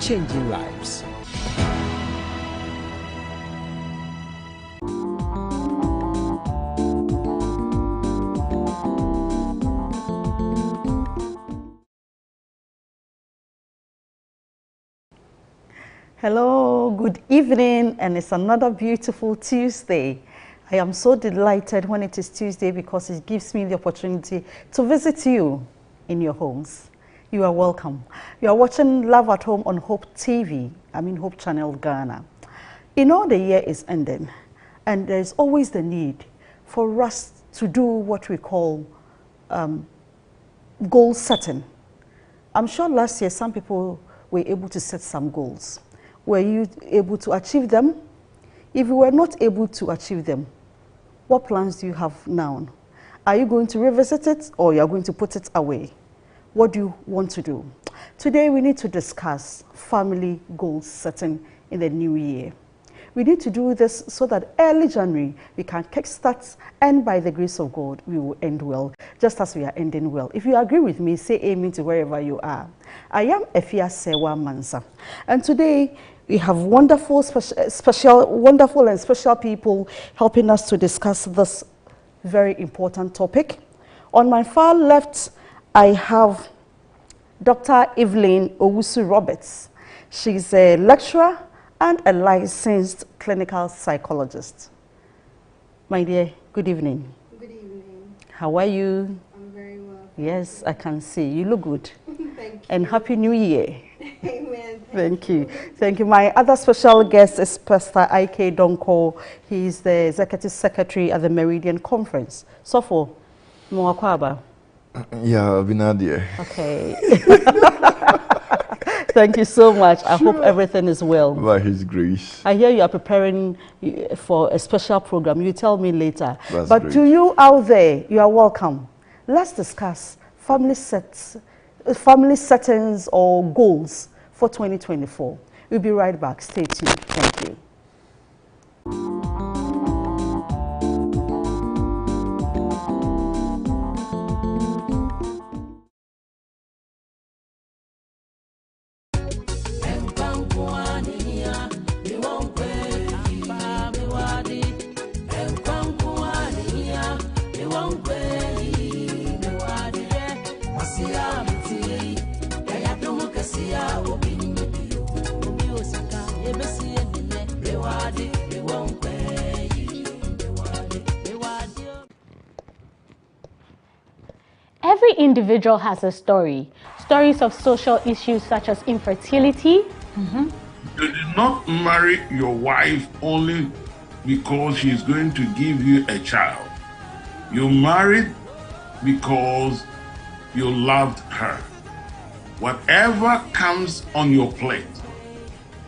changing lives. Hello, good evening, and it's another beautiful Tuesday. I am so delighted when it is Tuesday because it gives me the opportunity to visit you in your homes. You are welcome. You are watching Love at Home on Hope TV, Hope Channel Ghana. You know the year is ending, and there's always the need for us to do what we call goal setting. I'm sure last year some people were able to set some goals. Were you able to achieve them? If you were not able to achieve them, what plans do you have now? Are you going to revisit it or you are going to put it away? What do you want to do? Today we need to discuss family goal setting in the new year. We need to do this so that early January we can kickstart, and by the grace of God we will end well, just as we are ending well. If you agree with me, say amen to wherever you are. I am Efia Sewa Mansa, and today we have wonderful and special people helping us to discuss this very important topic. On my far left, I have Dr. Evelyn Owusu-Roberts. She's a lecturer and a licensed clinical psychologist. My dear, good evening. Good evening. How are you? I'm very well. Yes, I can see. You look good. Thank you. And Happy New Year. Amen. Thank you. Thank you. My other special guest is Pastor Ike Donko. He is the Executive Secretary at the Meridian Conference. Sofo, Mwakwaba. Yeah, Binadia. Okay. Thank you so much. I hope everything is well. By His grace. I hear you are preparing for a special program. You tell me later. That's but great. To you out there, you are welcome. Let's discuss family settings or goals for 2024. We'll be right back. Stay tuned. Thank you. Every individual has a story. Stories of social issues such as infertility. You did not marry your wife only because she's going to give you a child. You married because you loved her. Whatever comes on your plate,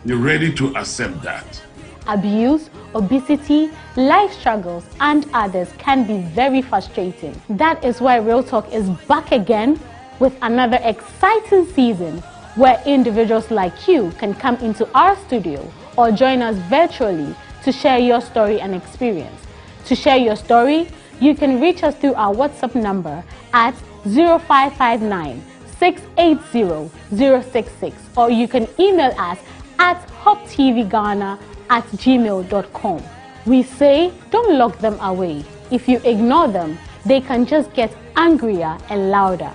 you're ready to accept that. Abuse, obesity, life struggles, and others can be very frustrating. That is why Real Talk is back again with another exciting season where individuals like you can come into our studio or join us virtually to share your story and experience. To share your story, you can reach us through our WhatsApp number at 0559 680 066, or you can email us at hopetvghana@gmail.com. We say don't lock them away. If you ignore them, they can just get angrier and louder.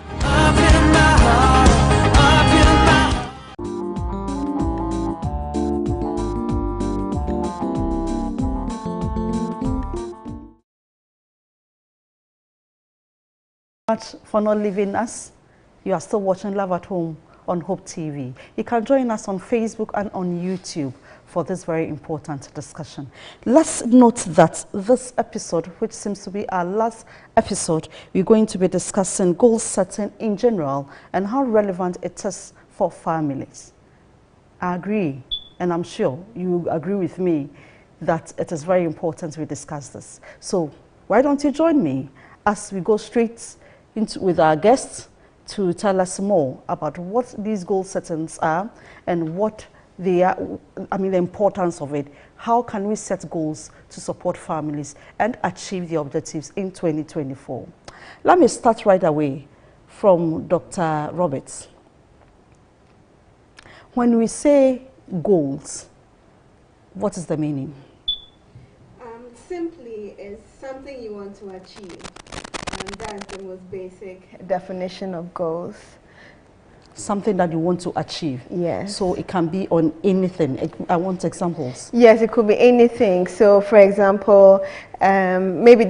Much for not leaving us. You are still watching Love at Home on Hope TV. You can join us on Facebook and on YouTube for this very important discussion. Let's note that this episode, which seems to be our last episode, we're going to be discussing goal setting in general and how relevant it is for families. I agree, and I'm sure you agree with me that it is very important we discuss this. So why don't you join me as we go straight into with our guests to tell us more about what these goal settings are and what they are, the importance of it. How can we set goals to support families and achieve the objectives in 2024? Let me start right away from Dr. Roberts. When we say goals, what is the meaning? Simply, it's something you want to achieve. And that's the most basic definition of goals. Something that you want to achieve. Yes. So it can be on anything. I want examples. Yes, it could be anything. So, for example, maybe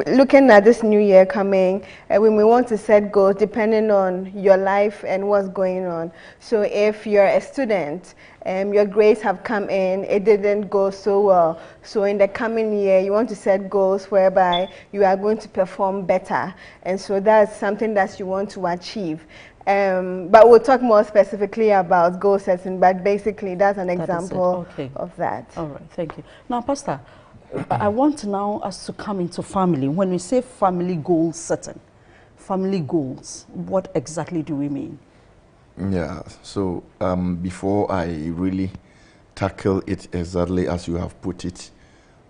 looking at this new year coming, when we want to set goals depending on your life and what's going on. So if you're a student, your grades have come in, it didn't go so well. So in the coming year, you want to set goals whereby you are going to perform better. And so that's something that you want to achieve. But we'll talk more specifically about goal setting, but basically that's an example of that. All right, thank you. Now, Pastor, I want now us to come into family. When we say family goal setting, family goals, what exactly do we mean? Yeah, so before I really tackle it exactly as you have put it,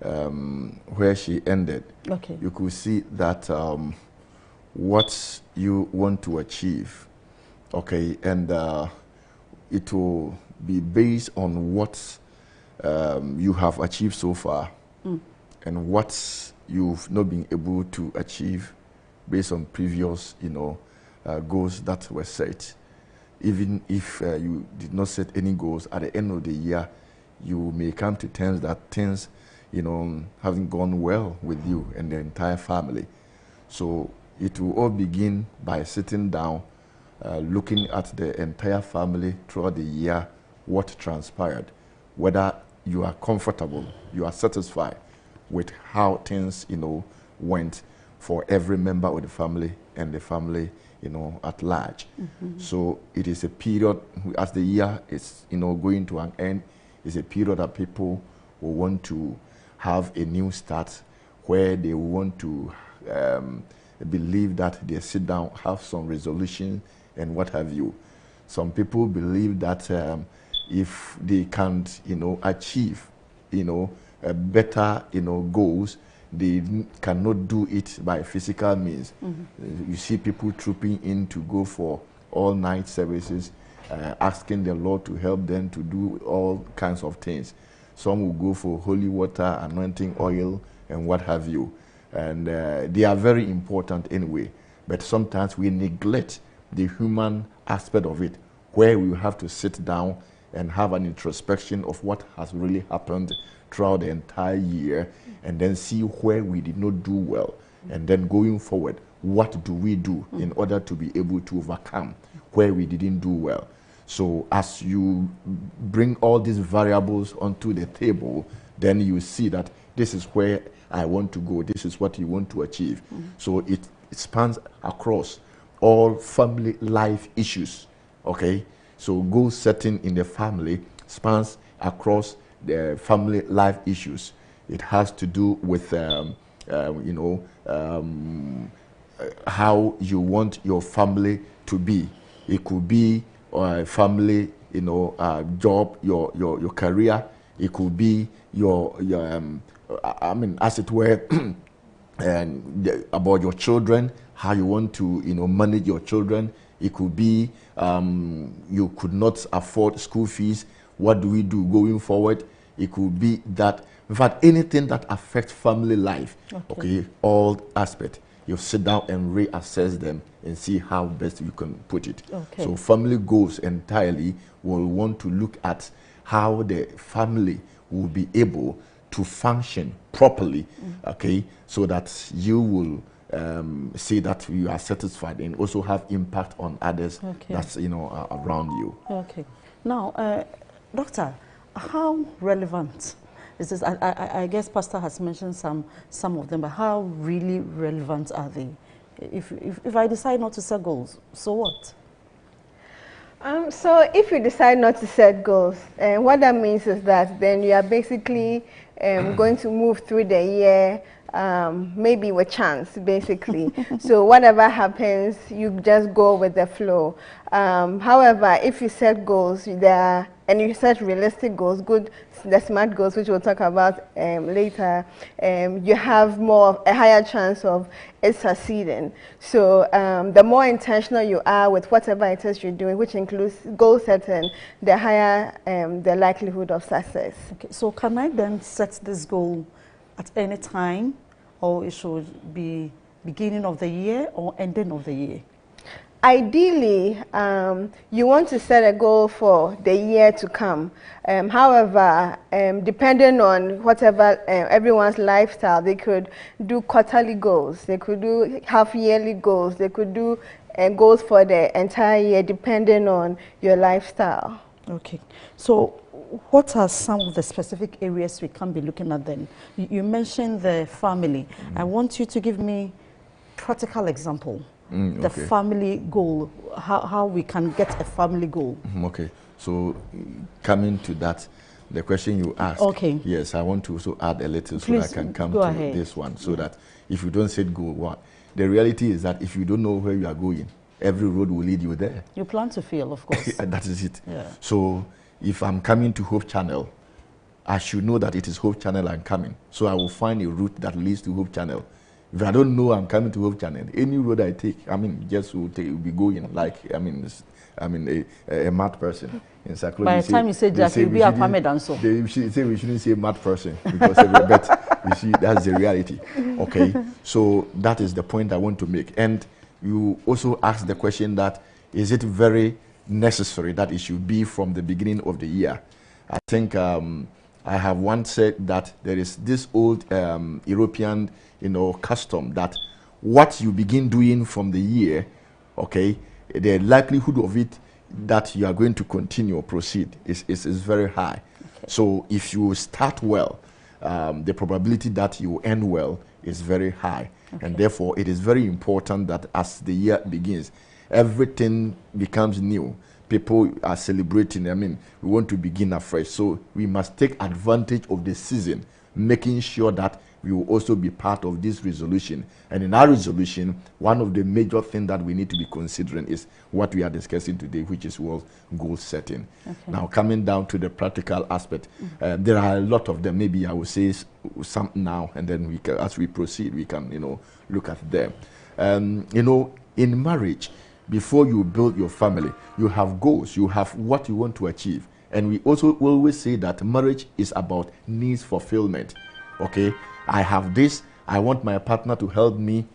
where she ended, you could see that what you want to achieve, and it will be based on what you have achieved so far and what you've not been able to achieve based on previous, goals that were set. Even if you did not set any goals, at the end of the year, you may come to terms that things, haven't gone well with you and the entire family. So it will all begin by sitting down, looking at the entire family throughout the year, what transpired, whether you are comfortable, you are satisfied with how things, went for every member of the family and the family, at large. So it is a period, as the year is, going to an end, it's a period that people will want to have a new start, where they will want to believe that they sit down, have some resolution and what have you. Some people believe that if they can't, achieve, better, goals, they cannot do it by physical means. You see people trooping in to go for all-night services, asking the Lord to help them to do all kinds of things. Some will go for holy water, anointing oil, and what have you. And they are very important anyway. But sometimes we neglect the human aspect of it, where we have to sit down and have an introspection of what has really happened throughout the entire year, and then see where we did not do well. And then going forward, what do we do in order to be able to overcome where we didn't do well? So as you bring all these variables onto the table, then you see that this is where I want to go, this is what you want to achieve. So it spans across all family life issues, So goal setting in the family spans across the family life issues. It has to do with, how you want your family to be. It could be family, job, your career. It could be your as it were, and about your children, how you want to, manage your children. It could be you could not afford school fees. What do we do going forward? It could be that, in fact, anything that affects family life, all aspects, you sit down and reassess them and see how best you can put it. So family goals entirely will want to look at how the family will be able to function properly, so that you will see that you are satisfied and also have impact on others that's around you. Now, Doctor, how relevant is this? I guess Pastor has mentioned some of them, but how really relevant are they? If I decide not to set goals, so what? So if you decide not to set goals, what that means is that then you are basically going to move through the year maybe with chance, basically. So whatever happens, you just go with the flow. However, if you set goals, and you set realistic goals, the SMART goals, which we'll talk about later, you have a higher chance of it succeeding. So the more intentional you are with whatever it is you're doing, which includes goal setting, the higher the likelihood of success. Okay, so can I then set this goal at any time, or it should be beginning of the year or ending of the year? Ideally, you want to set a goal for the year to come. However, depending on whatever everyone's lifestyle, they could do quarterly goals, they could do half-yearly goals, they could do goals for the entire year, depending on your lifestyle. Okay, so what are some of the specific areas we can be looking at then? You mentioned the family. I want you to give me practical example. The family goal, how we can get a family goal. Okay, so coming to that, the question you asked, yes, I want to also add a little so that I can come to this one, so that if you don't set goal one, the reality is that if you don't know where you are going, every road will lead you there. You plan to fail, of course. That is it. Yeah. So if I'm coming to Hope Channel, I should know that it is Hope Channel I'm coming. So I will find a route that leads to Hope Channel. If I don't know I'm coming to Hope Channel, any road I take, just will be going like, a mad person. In psychology, by the time you say Jack, you'll be a Parmesan. So they say we shouldn't say mad person, because but you see, that's the reality. Okay, so that is the point I want to make. And you also asked the question that, is it very necessary that it should be from the beginning of the year? I think I have once said that there is this old European, custom that what you begin doing from the year, okay, the likelihood of it that you are going to continue or proceed is very high. Okay. So if you start well, the probability that you end well is very high. Okay. And therefore, it is very important that as the year begins, everything becomes new. People are celebrating. We want to begin afresh. So we must take advantage of the season, making sure that we will also be part of this resolution. And in our resolution, one of the major things that we need to be considering is what we are discussing today, which is goal setting. Okay. Now, coming down to the practical aspect, there are a lot of them. Maybe I will say some now, and then as we proceed, we can, look at them. In marriage, before you build your family, you have goals, you have what you want to achieve. And we also always say that marriage is about needs fulfillment. Okay, I have this, I want my partner to help me,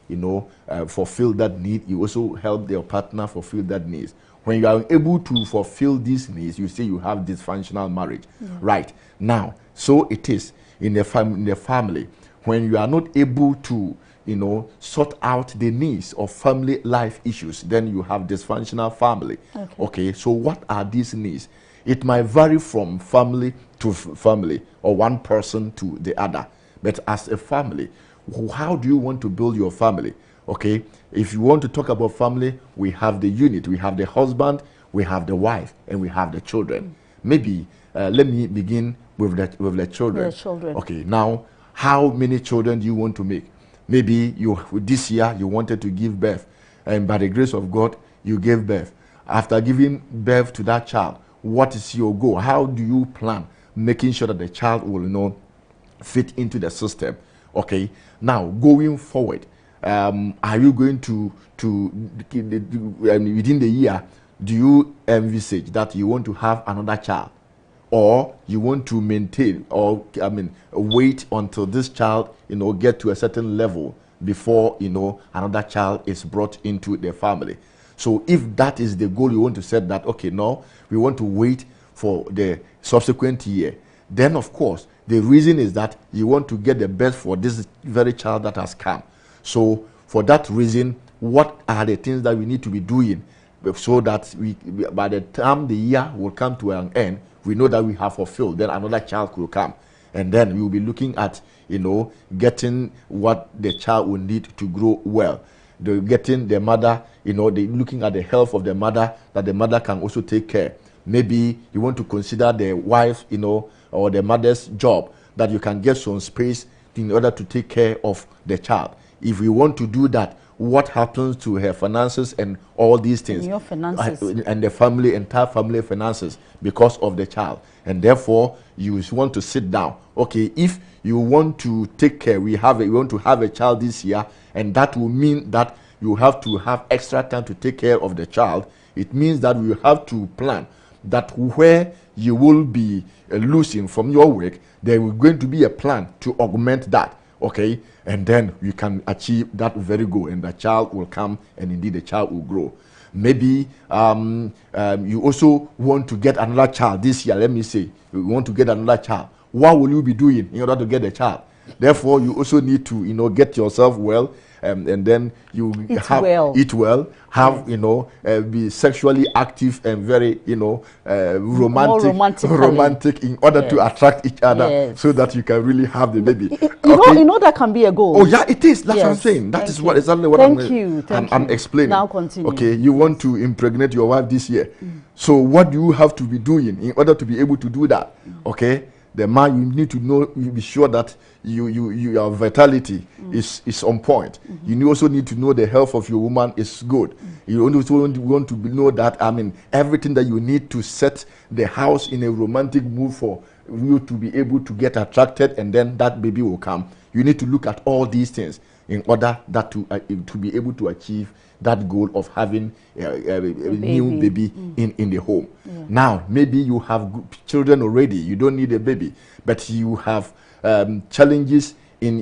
fulfill that need. You also help your partner fulfill that needs. When you are able to fulfill these needs, you say you have dysfunctional marriage. Yeah. Right. Now, so it is in the family. When you are not able to sort out the needs of family life issues, then you have dysfunctional family. Okay, so what are these needs? It might vary from family to family, or one person to the other. But as a family, how do you want to build your family? Okay, if you want to talk about family, we have the unit, we have the husband, we have the wife, and we have the children. Maybe let me begin with the children. The children. Okay, now, how many children do you want to make? Maybe this year you wanted to give birth, and by the grace of God, you gave birth. After giving birth to that child, what is your goal? How do you plan making sure that the child will fit into the system? Okay, now going forward, are you going to within the year, do you envisage that you want to have another child, or you want to maintain, or wait until this child get to a certain level before another child is brought into the family? So if that is the goal, you want to set that, okay, no, we want to wait for the subsequent year, then of course the reason is that you want to get the best for this very child that has come. So for that reason, what are the things that we need to be doing so that by the time the year will come to an end, we know that we have fulfilled, then another child will come. And then we will be looking at, getting what the child will need to grow well. Getting the mother, looking at the health of the mother, that the mother can also take care. Maybe you want to consider the wife, or the mother's job, that you can get some space in order to take care of the child. If we want to do that, what happens to her finances and all these things? And your finances. And the family, entire family finances, because of the child. And therefore, you want to sit down. Okay, if you want to take care, we want to have a child this year, and that will mean that you have to have extra time to take care of the child. It means that we have to plan that where you will be losing from your work, there will going to be a plan to augment that. Okay, and then you can achieve that very goal, and the child will come, and indeed the child will grow. Maybe you also want to get another child this year. Let me say, you want to get another child. What will you be doing in order to get a child? Therefore, you also need to, get yourself well, and then you eat well, have, be sexually active and very, romantic in order to attract each other, so that you can really have the baby. You know that can be a goal. Oh yeah, it is. That's what I'm saying. That is exactly what I'm explaining. Now continue. Okay, you want to impregnate your wife this year. So what do you have to be doing in order to be able to do that? Okay. The man, you need to know, you be sure that your vitality is on point. You also need to know the health of your woman is good. You also want to know that, everything that you need to set the house in a romantic mood for you to be able to get attracted, and then that baby will come. You need to look at all these things in order that to be able to achieve that goal of having a new baby in the home. Now, maybe you have children already. You don't need a baby, but you have challenges in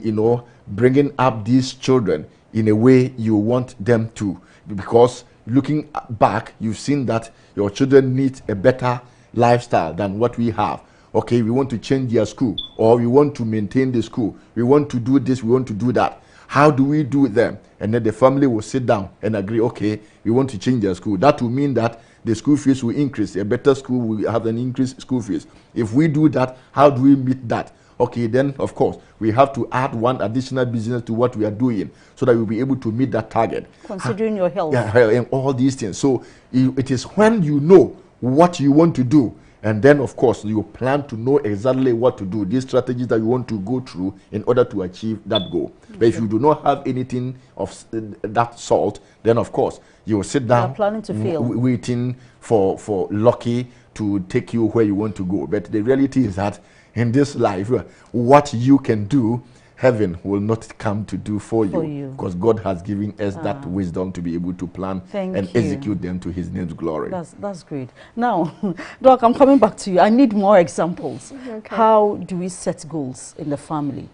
bringing up these children in a way you want them to, because looking back, you've seen that your children need a better lifestyle than what we have. Okay, we want to change their school, or we want to maintain the school. We want to do this, we want to do that. How do we do them? And then the family will sit down and agree, okay, we want to change their school. That will mean that the school fees will increase. A better school will have an increased school fees. If we do that, how do we meet that? Okay, then, of course, we have to add one additional business to what we are doing so that we'll be able to meet that target. Considering your health. Yeah, and all these things. So it is when you know what you want to do, and then, of course, you plan to know exactly what to do, these strategies that you want to go through in order to achieve that goal. But if you do not have anything of that sort, then, of course, you will sit down, planning to fail, waiting for lucky to take you where you want to go. But the reality is that in this life, what you can do, heaven will not come to do for you, because God has given us that wisdom to be able to plan and execute them to his name's glory. That's great. Now, Doc, I'm coming back to you. I need more examples. Okay. How do we set goals in the family?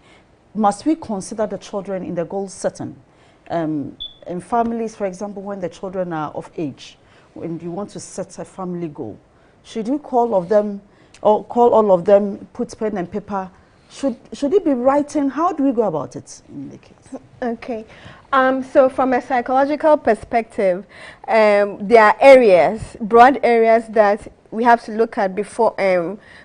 Must we consider the children in the goal setting? In families, for example, when the children are of age, when you want to set a family goal, should you call all of them, put pen and paper? Should it be writing? How do we go about it in the case? Okay. So from a psychological perspective, there are areas, broad areas that we have to look at before,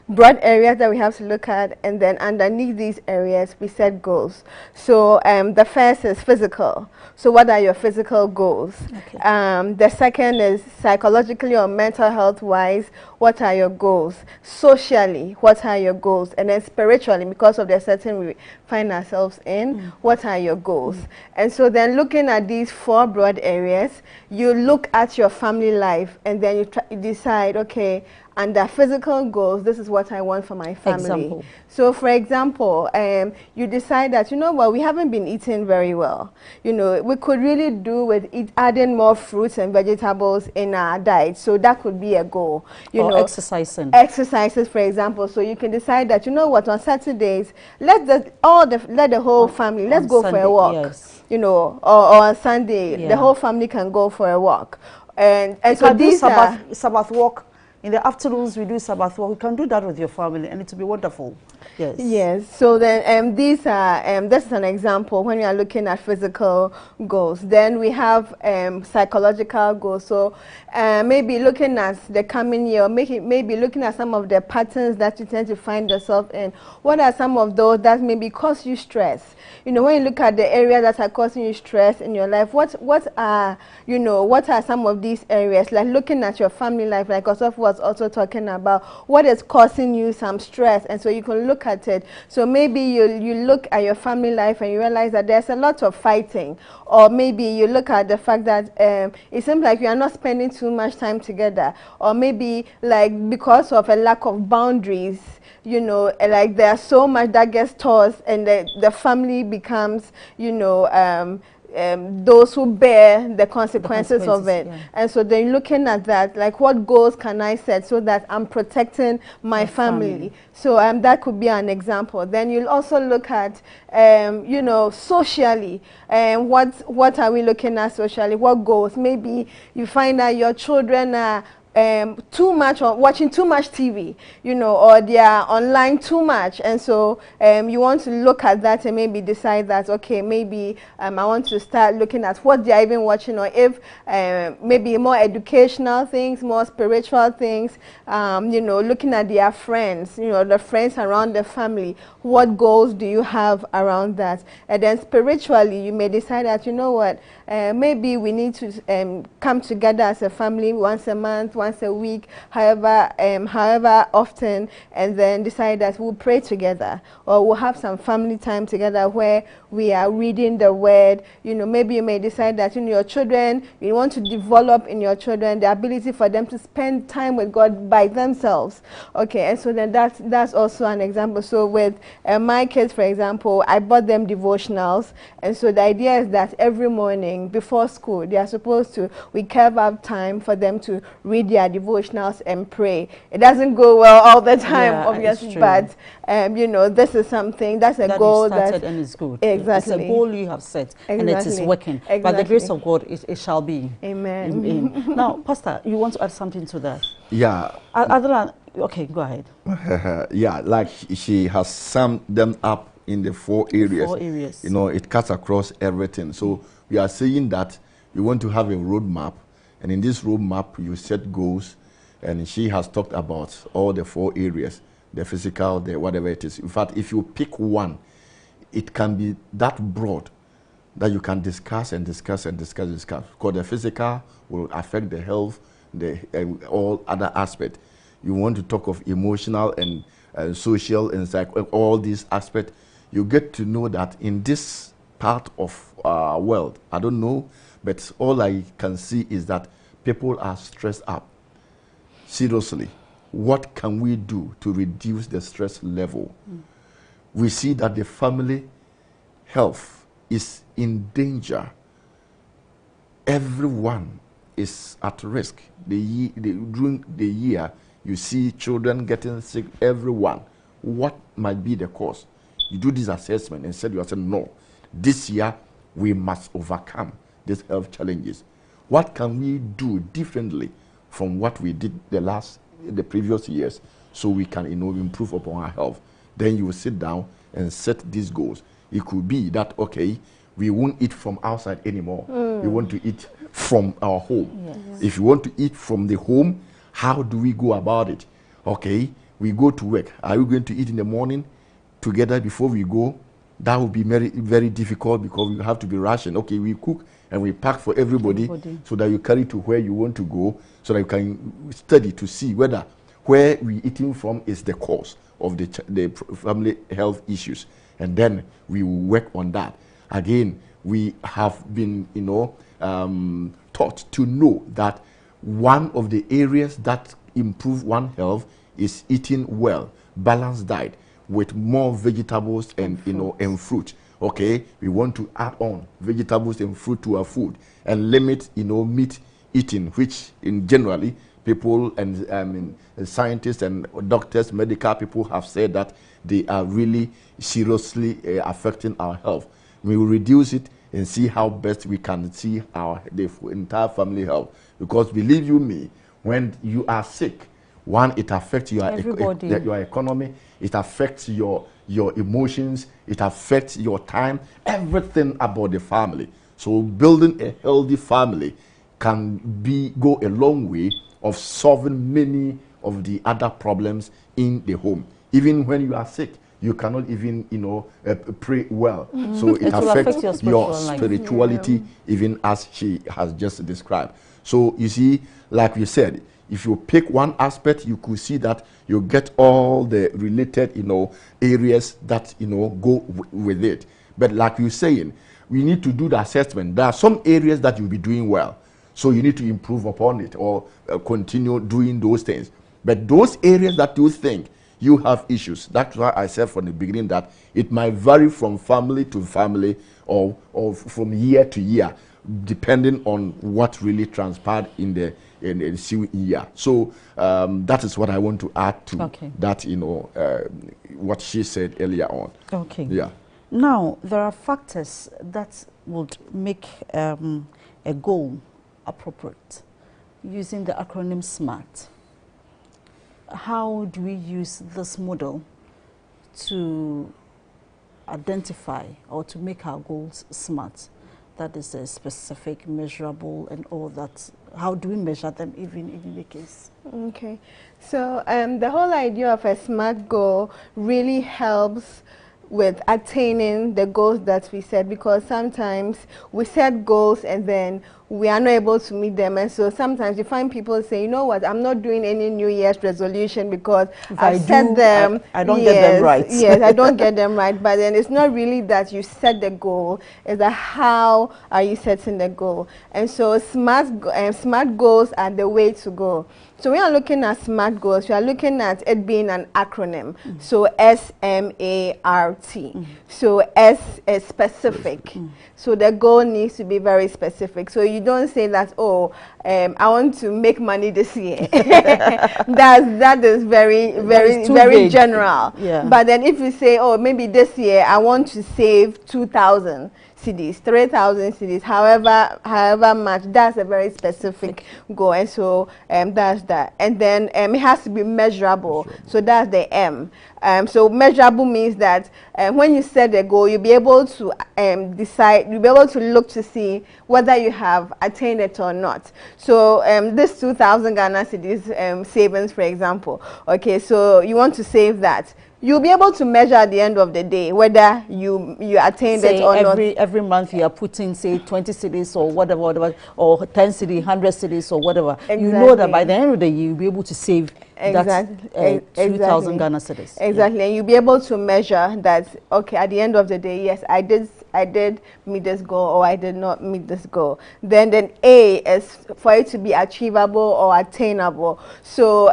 broad areas that we have to look at, and then underneath these areas we set goals. So the first is physical. So what are your physical goals? Okay. The second is psychologically or mental health wise, what are your goals? Socially, what are your goals? And then spiritually, because of the setting we find ourselves in, what are your goals? And so then looking at these four broad areas, you look at your family life, and then you decide, okay, under physical goals, this is what I want for my family. Example. So for example, you decide that, we haven't been eating very well. We could really do with adding more fruits and vegetables in our diet. So that could be a goal. Or exercising. Exercises, for example. So you can decide that, on Saturdays, let the whole family, let's go Sunday, for a walk. Yes. Or on Sunday, the whole family can go for a walk. And so these Sabbath walk. In the afternoons, we do Sabbath walk. We can do that with your family, and it will be wonderful. Yes. Yes. So then this is an example when we are looking at physical goals. Then we have psychological goals. So maybe looking at the coming year, maybe looking at some of the patterns that you tend to find yourself in. What are some of those that maybe cause you stress? When you look at the areas that are causing you stress in your life, what are some of these areas? Like looking at your family life, like Osofo was also talking about, what is causing you some stress, and so you can look look at it. So maybe you look at your family life and you realize that there's a lot of fighting, or maybe you look at the fact that it seems like you are not spending too much time together, or maybe like because of a lack of boundaries, you know, like there's so much that gets tossed, and the family becomes, you know, those who bear the consequences of it. Yeah. And so then looking at that, like what goals can I set so that I'm protecting my family? So that could be an example. Then you'll also look at, you know, socially, what are we looking at socially? What goals? Maybe you find that your children are too much, or watching too much TV, you know, or they are online too much, and so you want to look at that and maybe decide that, okay, maybe I want to start looking at what they are even watching, or if maybe more educational things, more spiritual things, you know, looking at their friends, you know, the friends around the family. What goals do you have around that? And then spiritually, you may decide that, you know what, maybe we need to come together as a family once a month, once a week, however often, and then decide that we'll pray together, or we'll have some family time together where we are reading the word. You know, maybe you may decide that, you know, your children, you want to develop in your children the ability for them to spend time with God by themselves. Okay, and so then that's also an example. So with my kids, for example, I bought them devotionals, and so the idea is that every morning before school, they are supposed to, we carve out time for them to read their devotionals and pray. It doesn't go well all the time, obviously, but you know, this is something, that's a goal that, and it's good. Exactly. It's a goal you have set, and it is working. Exactly. By the grace of God, it shall be. Amen. Amen. Now, Pastor, you want to add something to that? Yeah. Other than, okay, go ahead. Yeah, like she has summed them up in the 4 areas. 4 areas. You know, it cuts across everything. So we are saying that we want to have a roadmap, and in this roadmap you set goals, and she has talked about all the 4 areas, the physical, the whatever it is. In fact, if you pick one, it can be that broad that you can discuss and discuss and discuss, because the physical will affect the health, the all other aspects. You want to talk of emotional and social and all these aspects. You get to know that in this part of our world, I don't know, but all I can see is that people are stressed up. Seriously, what can we do to reduce the stress level? We see that the family health is in danger. Everyone is at risk. During the year, you see children getting sick, everyone. What might be the cause? You do this assessment and said, you are saying, no, this year we must overcome these health challenges. What can we do differently from what we did the previous years, so we can, you know, improve upon our health? Then you will sit down and set these goals. It could be that, okay, we won't eat from outside anymore. We want to eat from our home. Yes. If you want to eat from the home, how do we go about it? Okay, we go to work. Are we going to eat in the morning together before we go? That would be very, very difficult, because we have to be rationed. Okay, we cook and we pack for everybody so that you carry to where you want to go, so that you can study to see whether where we're eating from is the cause of the family health issues. And then we will work on that. Again, we have been, you know, taught to know that one of the areas that improve one health is eating well, balanced diet with more vegetables and you know, and fruit. Okay, we want to add on vegetables and fruit to our food, and limit, you know, meat eating, which in generally people and scientists and doctors, medical people have said that they are really seriously affecting our health. We will reduce it and see how best we can see the entire family health. Because believe you me, when you are sick, one, it affects your economy, it affects your emotions, it affects your time, everything about the family. So building a healthy family can go a long way of solving many of the other problems in the home. Even when you are sick, you cannot even, you know, pray well. So it affects your spirituality, even as she has just described. So you see, like we said, If you pick one aspect, you could see that you get all the related, areas that, go with it. But like you're saying, we need to do the assessment. There are some areas that you'll be doing well, so you need to improve upon it or continue doing those things. But those areas that you think you have issues, that's why I said from the beginning that it might vary from family to family or from year to year, depending on what really transpired in the ensuing year. So that is what I want to add to that, what she said earlier on. Okay. Yeah. Now, there are factors that would make a goal appropriate using the acronym SMART. How do we use this model to identify or to make our goals SMART? That is a specific, measurable, and all that. How do we measure them even in the case? Okay. So the whole idea of a SMART goal really helps with attaining the goals that we set, because sometimes we set goals and then we are not able to meet them, and so sometimes you find people say, you know what, I'm not doing any New Year's resolution because I've set them. I don't get them right. Yes, I don't get them right. But then it's not really that you set the goal, it's that how are you setting the goal. And so SMART goals are the way to go. So we are looking at SMART goals. We are looking at it being an acronym. So SMART. So S is specific. So the goal needs to be very specific. So you don't say that, oh, I want to make money this year. that is very general. Yeah. But then if you say, oh, maybe this year I want to save 2,000 cedis, 3,000 cedis, however much, that's a very specific goal. And so that's that. And then it has to be measurable. So that's the M. So measurable means that when you set a goal, you'll be able to decide, you'll be able to look to see whether you have attained it or not. So this 2,000 Ghana cedis savings, for example, okay, so you want to save that. You'll be able to measure at the end of the day whether you attained it or not. Every month you are putting, say, 20 cedis or whatever, or 10 cedis, 100 cedis or whatever. Exactly. You know that by the end of the year you'll be able to save that 2,000 Ghana cedis. Exactly, and you'll be able to measure that, okay, at the end of the day, yes, I did meet this goal or I did not meet this goal. Then A is for it to be achievable or attainable. So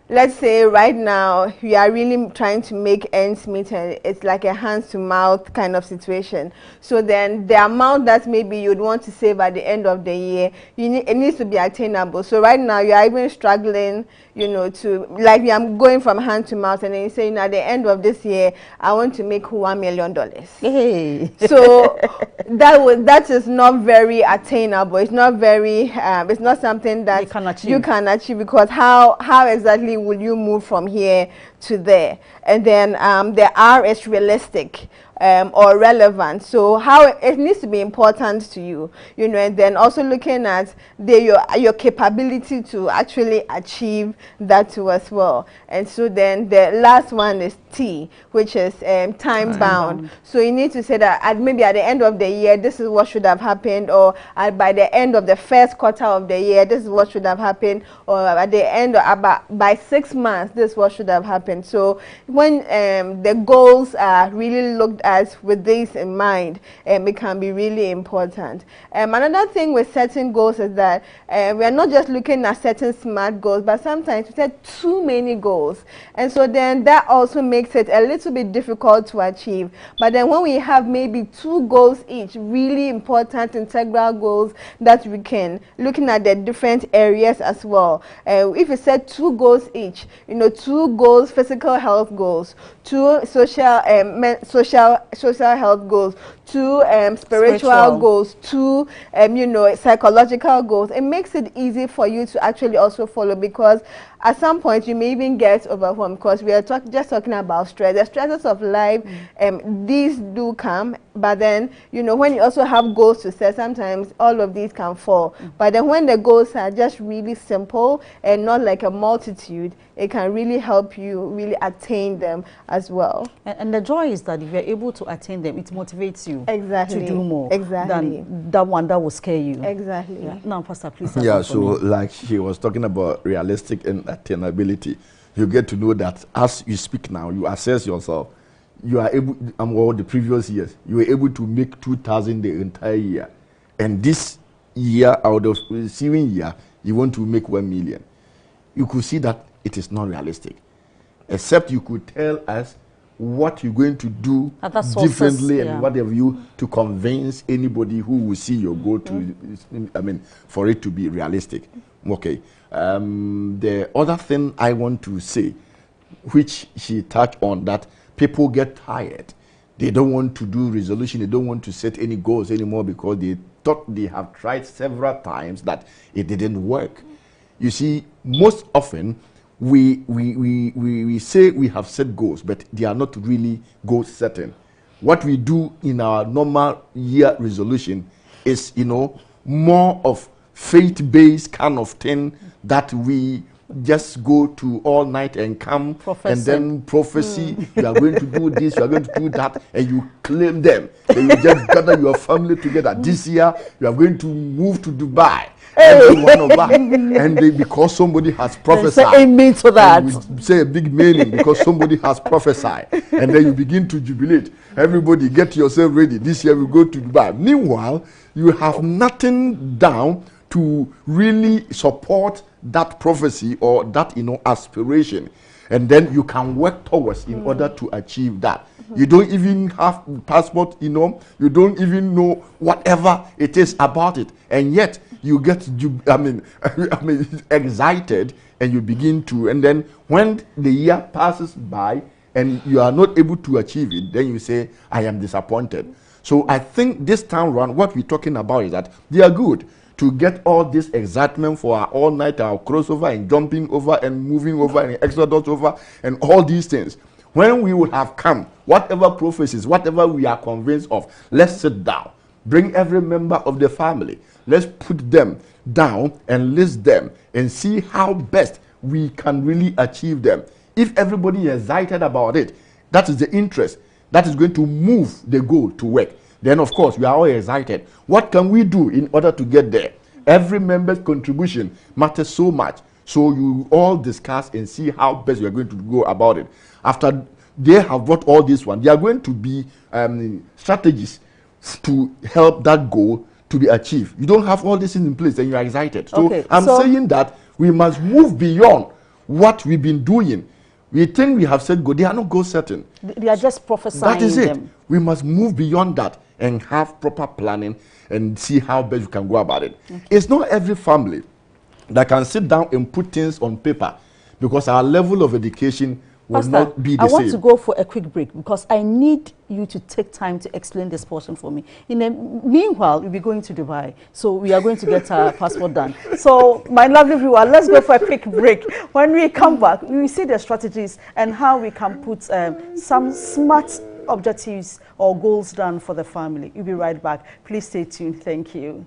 let's say right now we are really trying to make ends meet, and it's like a hand-to-mouth kind of situation. So then the amount that maybe you'd want to save at the end of the year, it needs to be attainable. So right now you are even struggling, to, like, I'm going from hand to mouth, and then you say, at the end of this year, I want to make $1 million. Hey. So that is not very attainable. It's not very, it's not something that you can achieve, because how exactly will you move from here to there? And then the R is realistic. Or relevant. So how it needs to be important to you, and then also looking at your capability to actually achieve that too as well. And so then the last one is T, which is time bound. So you need to say that maybe at the end of the year, this is what should have happened, or by the end of the first quarter of the year, this is what should have happened, or at the end by 6 months, this is what should have happened. So when the goals are really looked at with this in mind, it can be really important. Another thing with setting goals is that we are not just looking at setting SMART goals, but sometimes we set too many goals, and so then that also makes it a little bit difficult to achieve. But then when we have maybe 2 goals each, really important integral goals that we can, looking at the different areas as well. If we set 2 goals each, 2 goals, physical health goals, 2 social health goals, 2 spiritual goals, 2 psychological goals, it makes it easy for you to actually also follow, because at some point you may even get overwhelmed, because we are just talking about stress. The stresses of life, these do come, but then, you know, when you also have goals to set, sometimes all of these can fall. But then when the goals are just really simple and not like a multitude, it can really help you really attain them as well. And the joy is that if you're able to attain them, it motivates you to do more than that one that will scare you. Exactly. Yeah. Now, Pastor, please. Yeah, so like she was talking about realistic and attainability, you get to know that as you speak now, you assess yourself. You are able, well, the previous years, you were able to make 2,000 the entire year. And this year, out of the ensuing year, you want to make 1 million. You could see that it is not realistic. Except you could tell us what you're going to do differently and whatever you to convince anybody who will see your goal to, I mean, for it to be realistic. Okay. The other thing I want to say, which she touched on, that people get tired. They don't want to do resolution. They don't want to set any goals anymore because they thought they have tried several times that it didn't work. You see, most often we say we have set goals, but they are not really goal setting. What we do in our normal year resolution is, you know, more of faith-based kind of thing that we just go to all night and come and then prophecy, you are going to do this, you are going to do that, and you claim them. And you just gather your family together. This year, you are going to move to Dubai. Every one of us. And they, because somebody has prophesied. Say amen to that. Say a big meaning because somebody has prophesied. And then you begin to jubilate. Everybody get yourself ready. This year we go to Dubai. Meanwhile, you have nothing down to really support that prophecy or that, you know, aspiration. And then you can work towards in order to achieve that. You don't even have passport, you know, you don't even know whatever it is about it. And yet you get, I mean, excited, and you begin to, and then when the year passes by and you are not able to achieve it, then you say, I am disappointed. So I think this time around, what we're talking about is that they are good to get all this excitement for our all night, our crossover and jumping over and moving over and exodus over and all these things. When we would have come, whatever prophecies, whatever we are convinced of, let's sit down, bring every member of the family, let's put them down and list them and see how best we can really achieve them. If everybody is excited about it, that is the interest that is going to move the goal to work. Then, of course, we are all excited. What can we do in order to get there? Every member's contribution matters so much. So you all discuss and see how best you are going to go about it. After they have brought all this one, they are going to be strategies to help that goal to be achieved. You don't have all this in place and you are excited. So okay, I'm saying that we must move beyond what we've been doing. We think we have set goals. They are not goal setting. They are just prophesying. That is it. Them. We must move beyond that and have proper planning and see how best we can go about it. Okay. It's not every family that can sit down and put things on paper, because our level of education will not be the same. I want to go for a quick break because I need you to take time to explain this portion for me. Meanwhile, we'll be going to Dubai, so we are going to get our passport done. So, my lovely viewer, let's go for a quick break. When we come back, we will see the strategies and how we can put some smart objectives or goals done for the family. We'll be right back. Please stay tuned. Thank you.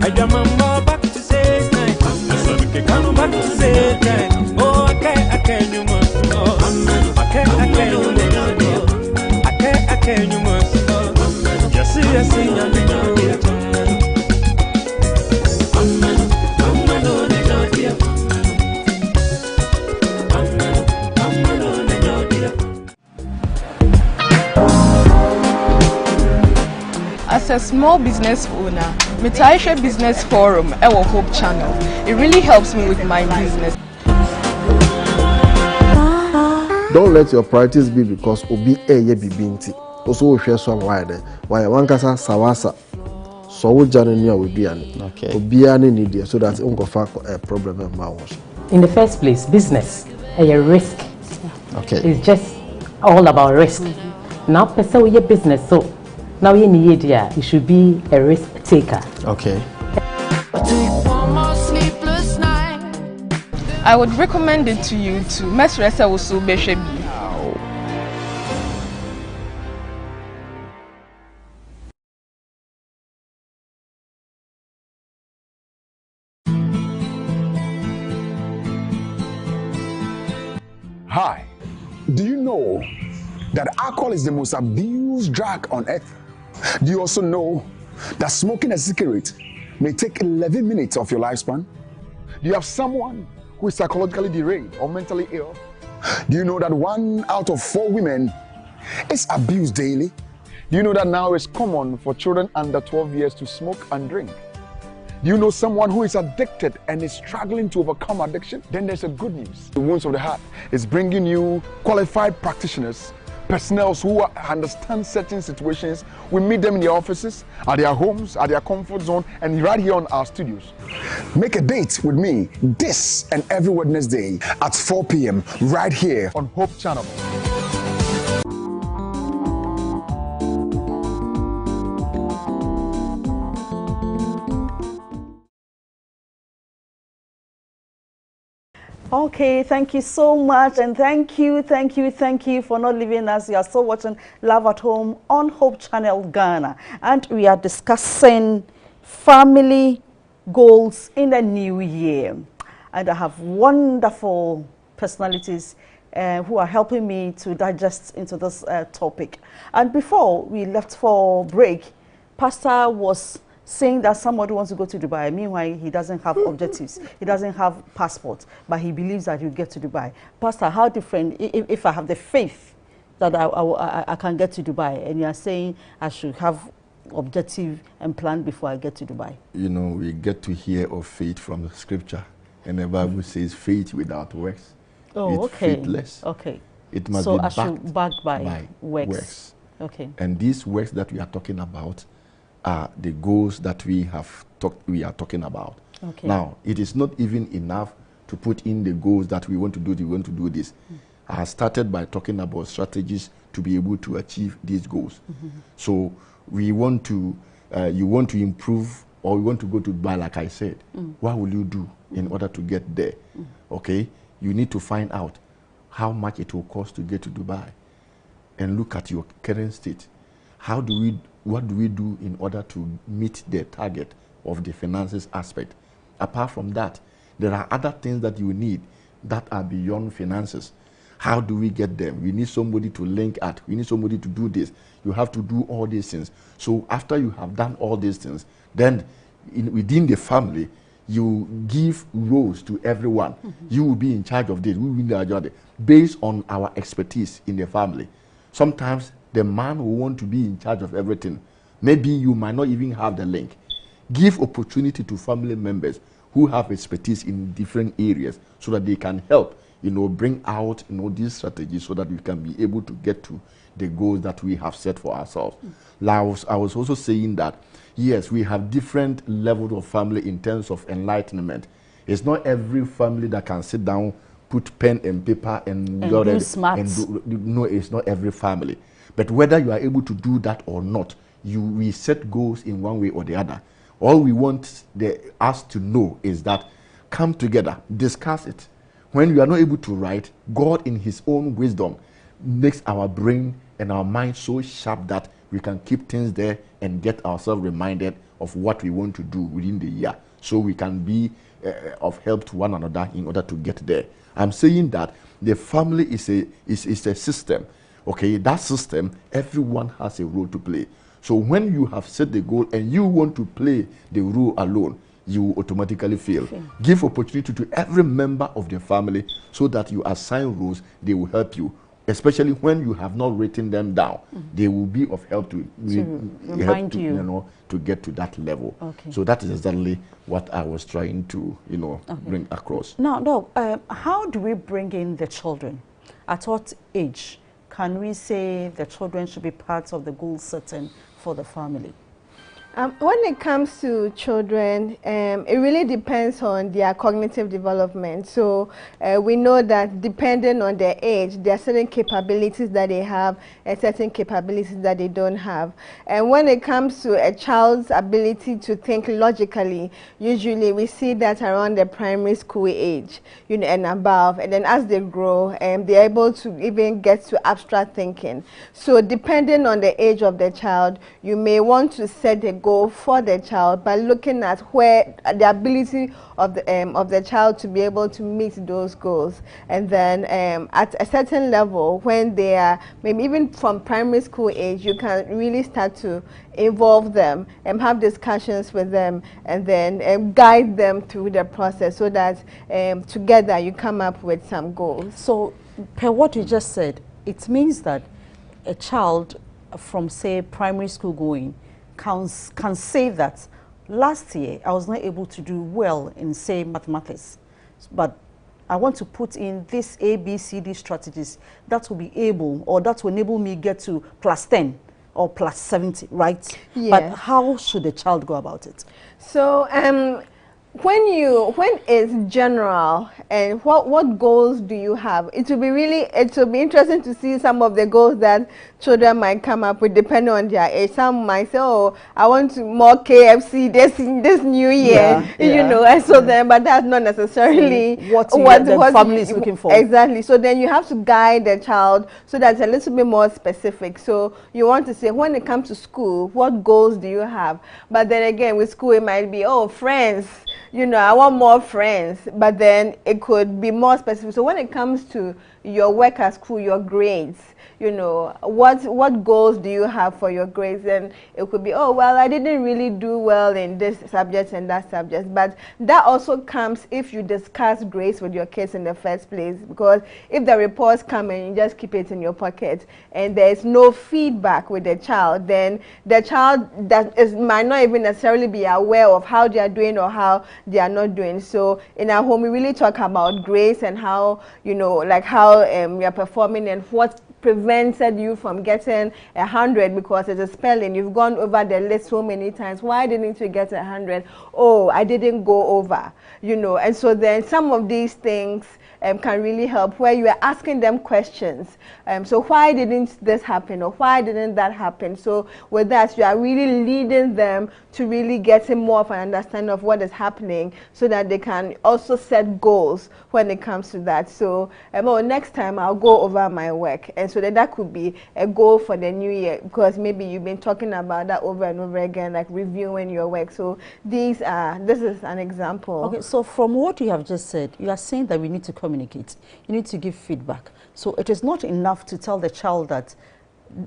I am back to say night. Come back to say night. Oh, I can't, you must know. I can't, you must know. I can't, you must know. Yes, I know. As a small business owner, Mitaisha Business Forum, our Hope channel, it really helps me with my business. Don't let your priorities be because obi eye bibinti. Also share some wide. Why wankasa sawasa. So jano ni obiani. Okay. Obiani need so that ungofa a problem in my house. In the first place, business a risk. Okay. It's just all about risk. Now, pursue your business, so now you should be a risk taker. Okay. I would recommend it to you to mess resa also beshebi. Hi, do you know that alcohol is the most abused drug on earth? Do you also know that smoking a cigarette may take 11 minutes of your lifespan? Do you have someone who is psychologically derailed or mentally ill? Do you know that 1 out of 4 women is abused daily? Do you know that now it's common for children under 12 years to smoke and drink? Do you know someone who is addicted and is struggling to overcome addiction? Then there's a good news. The Wounds of the Heart is bringing you qualified practitioners, personnel who understand certain situations. We meet them in their offices, at their homes, at their comfort zone, and right here on our studios. Make a date with me this and every Wednesday at 4 p.m. right here on Hope Channel. Okay, thank you so much, and thank you for not leaving us. You are still watching Love at Home on Hope Channel Ghana, and we are discussing family goals in the new year. And I have wonderful personalities who are helping me to digest into this topic. And before we left for break, Pastor was saying that somebody wants to go to Dubai. Meanwhile, he doesn't have objectives. He doesn't have passport, but he believes that he'll get to Dubai. Pastor, how different if I have the faith that I can get to Dubai, and you are saying I should have objective and plan before I get to Dubai? You know, we get to hear of faith from the scripture, and the Bible says faith without works is faithless. Okay. It must so be I should back by works. Okay. And these works that we are talking about are the goals that we are talking about. Okay. Now, it is not even enough to put in the goals that we want to do this. I started by talking about strategies to be able to achieve these goals. So we want to, you want to improve, or you want to go to Dubai, like I said. What will you do in order to get there? Okay, you need to find out how much it will cost to get to Dubai, and look at your current state. What do we do in order to meet the target of the finances aspect? Apart from that, there are other things that you need that are beyond finances. How do we get them? We need somebody to link at. We need somebody to do this. You have to do all these things. So after you have done all these things, then within the family, you give roles to everyone. You will be in charge of this. We will be in charge of it, based on our expertise in the family. Sometimes the man who wants to be in charge of everything, maybe you might not even have the link. Give opportunity to family members who have expertise in different areas so that they can help, bring out, these strategies so that we can be able to get to the goals that we have set for ourselves. I was also saying that, yes, we have different levels of family in terms of enlightenment. It's not every family that can sit down, put pen and paper and do smarts. No, it's not every family. But whether you are able to do that or not, we set goals in one way or the other. All we want us to know is that come together, discuss it. When you are not able to write, God in his own wisdom makes our brain and our mind so sharp that we can keep things there and get ourselves reminded of what we want to do within the year, so we can be of help to one another in order to get there. I'm saying that the family is a system. Okay, that system, everyone has a role to play. So when you have set the goal and you want to play the role alone, you automatically fail. Give opportunity to every member of the family so that you assign roles, they will help you. Especially when you have not written them down, they will be of help to remind you, to get to that level. Okay. So that is exactly what I was trying to, bring across. Now, how do we bring in the children? At what age can we say the children should be part of the goal setting for the family? When it comes to children, it really depends on their cognitive development. So we know that depending on their age, there are certain capabilities that they have and certain capabilities that they don't have. And when it comes to a child's ability to think logically, usually we see that around the primary school age, you know, and above. And then as they grow, they're able to even get to abstract thinking. So depending on the age of the child, you may want to set a goal for the child by looking at where the ability of the child to be able to meet those goals. And then at a certain level, when they are maybe even from primary school age, you can really start to involve them and have discussions with them, and then guide them through the process so that together you come up with some goals. So per what you just said, it means that a child from, say, primary school going can say that last year I was not able to do well in, say, mathematics, but I want to put in this A, B, C, D strategies that will be able, or that will enable me get to +10 or +70, right? Yes. But how should a child go about it? So when it's general, and what goals do you have? It will be interesting to see some of the goals that children might come up with depending on their age. Some might say, oh, I want more KFC this new year, you know, and so then, but that's not necessarily what the family is looking for. Exactly. So then you have to guide the child so that's a little bit more specific. So you want to say, when it comes to school, what goals do you have? But then again, with school, it might be, oh, friends. You know, I want more friends, but then it could be more specific. So when it comes to your work at school, your grades, you know, what goals do you have for your grades? And it could be, oh, well, I didn't really do well in this subject and that subject. But that also comes if you discuss grades with your kids in the first place, because if the reports come and you just keep it in your pocket and there's no feedback with the child, then the child might not even necessarily be aware of how they are doing or how they are not doing. So in our home, we really talk about grades and how, you know, like how we are performing and what prevented you from getting 100 because it's a spelling. You've gone over the list so many times. Why didn't you get 100? Oh, I didn't go over, you know. And so then some of these things can really help, where you are asking them questions. So why didn't this happen, or why didn't that happen? So with that, you are really leading them to really getting more of an understanding of what is happening, so that they can also set goals when it comes to that. So oh, next time I'll go over my work, and so that could be a goal for the new year, because maybe you've been talking about that over and over again, like reviewing your work. So this is an example. Okay, so from what you have just said, you are saying that we need to communicate. You need to give feedback. So it is not enough to tell the child that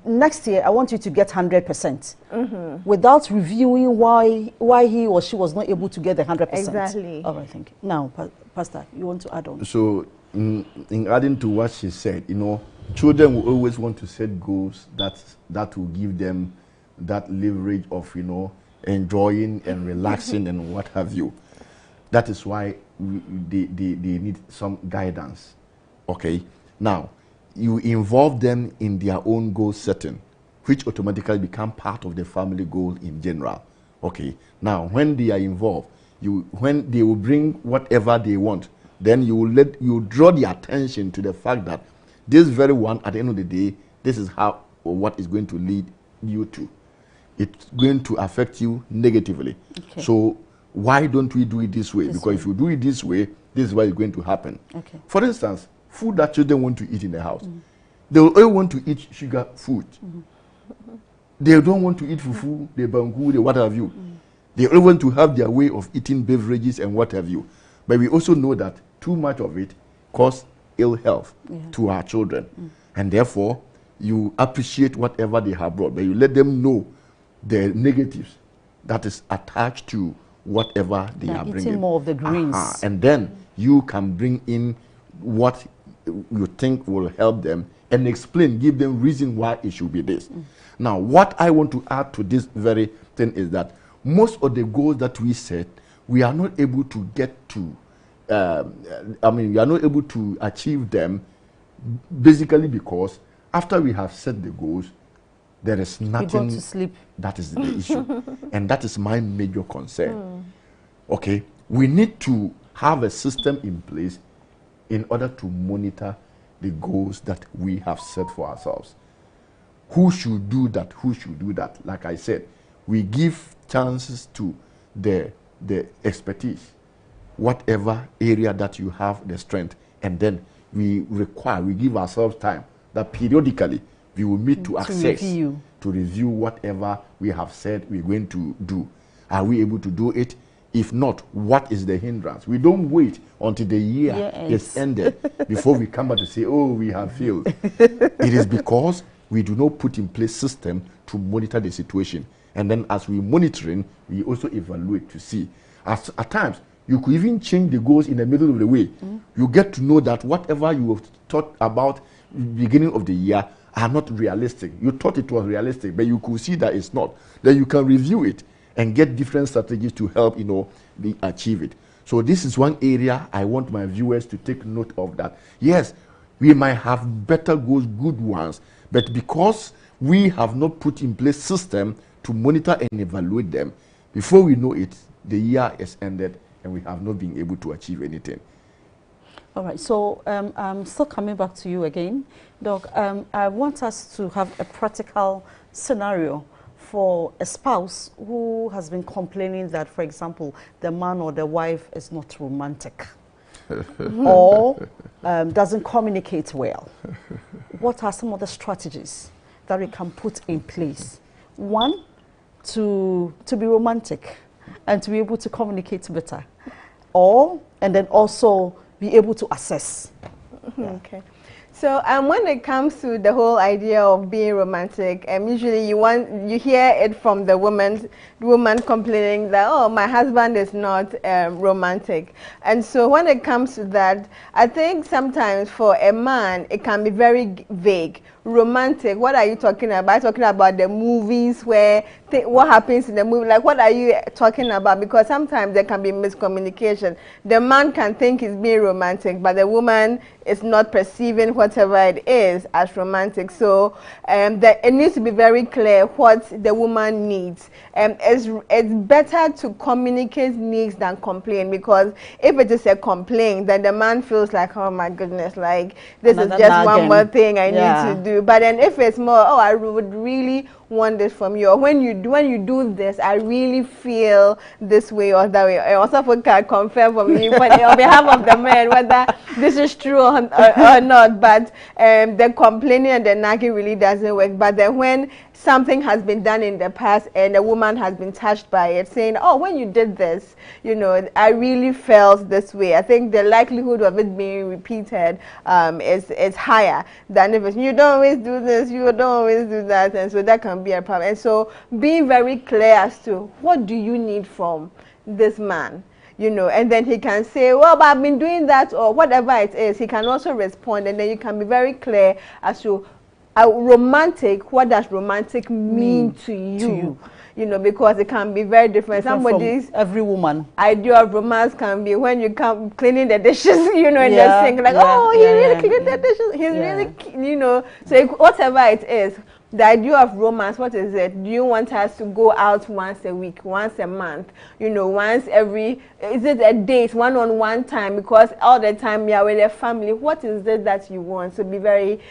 next year I want you to get 100%, without reviewing why he or she was not able to get the 100%. Exactly. All right, thank you. Now, Pastor, you want to add on? So in adding to what she said, you know, children will always want to set goals that will give them that leverage of, you know, enjoying and relaxing and what have you. That is why they need some guidance. Okay. Now, you involve them in their own goal setting, which automatically become part of the family goal in general. Okay. Now, when they are involved, when they will bring whatever they want, then you draw the attention to the fact that this very one, at the end of the day, this is how or what is going to lead you to. It's going to affect you negatively. Okay. So why don't we do it this way? Because if you do it this way, this is what is going to happen. Okay. For instance, food that children want to eat in the house, they will all want to eat sugar food. They don't want to eat fufu, the bangu, the what have you. They all want to have their way of eating beverages and what have you. But we also know that too much of it causes ill health to our children. And therefore, you appreciate whatever they have brought, but you let them know the negatives that is attached to whatever they are bringing. Eating more of the greens. And then you can bring in what you think will help them and explain, give them reason why it should be this. Now, what I want to add to this very thing is that most of the goals that we set, we are not able to get to, we are not able to achieve them basically because after we have set the goals, there is nothing. To sleep. That is the issue. And that is my major concern. Okay? We need to have a system in place in order to monitor the goals that we have set for ourselves. Who should do that? Who should do that? Like I said, we give chances to the expertise, whatever area that you have the strength, and then we give ourselves time that periodically we will meet to assess, to review whatever we have said we're going to do. Are we able to do it? If not, what is the hindrance? We don't wait until the year is ended before we come back to say, oh, we have failed. It is because we do not put in place system to monitor the situation. And then as we monitoring, we also evaluate to see. At times, you could even change the goals in the middle of the way. You get to know that whatever you have thought about beginning of the year are not realistic. You thought it was realistic, but you could see that it's not. Then you can review it and get different strategies to help, achieve it. So this is one area I want my viewers to take note of that. Yes, we might have better goals, good ones, but because we have not put in place system to monitor and evaluate them, before we know it, the year is ended and we have not been able to achieve anything. All right, so I'm still coming back to you again. Doc, I want us to have a practical scenario for a spouse who has been complaining that, for example, the man or the wife is not romantic or doesn't communicate well. What are some of the strategies that we can put in place? One, to be romantic and to be able to communicate better, and then also be able to assess. Okay. So when it comes to the whole idea of being romantic, usually you hear it from the woman complaining that, oh, my husband is not romantic. And so when it comes to that, I think sometimes for a man it can be very vague. Romantic, what are you talking about? Are you talking about the movies where what happens in the movie? Like, what are you talking about? Because sometimes there can be miscommunication. The man can think he's being romantic, but the woman is not perceiving whatever it is as romantic. So it needs to be very clear what the woman needs. It's better to communicate needs than complain, because if it is a complaint, then the man feels like, oh my goodness, like this is just one more thing I need to do. But then if it's more, oh, I would really want this from you, or when you do this, I really feel this way or that way. I also can confirm for me on behalf of the men whether this is true or not. But the complaining and the nagging really doesn't work. But then when something has been done in the past and a woman has been touched by it, saying, oh, when you did this, I really felt this way, I think the likelihood of it being repeated is higher than if it's, you don't always do this, you don't always do that. And so that can be a problem. And so being very clear as to what do you need from this man, and then he can say, well, but I've been doing that, or whatever it is. He can also respond, and then you can be very clear as to romantic, what does romantic mean to you? Because it can be very different. Somebody's every woman idea of romance can be when you come cleaning the dishes, in the sink, like, oh, he really cleaned the dishes. He's really, so whatever it is. The idea of romance, what is it? Do you want us to go out once a week, once a month, once every, is it a date, one-on-one time? Because all the time you're with your family, what is it that you want? So be very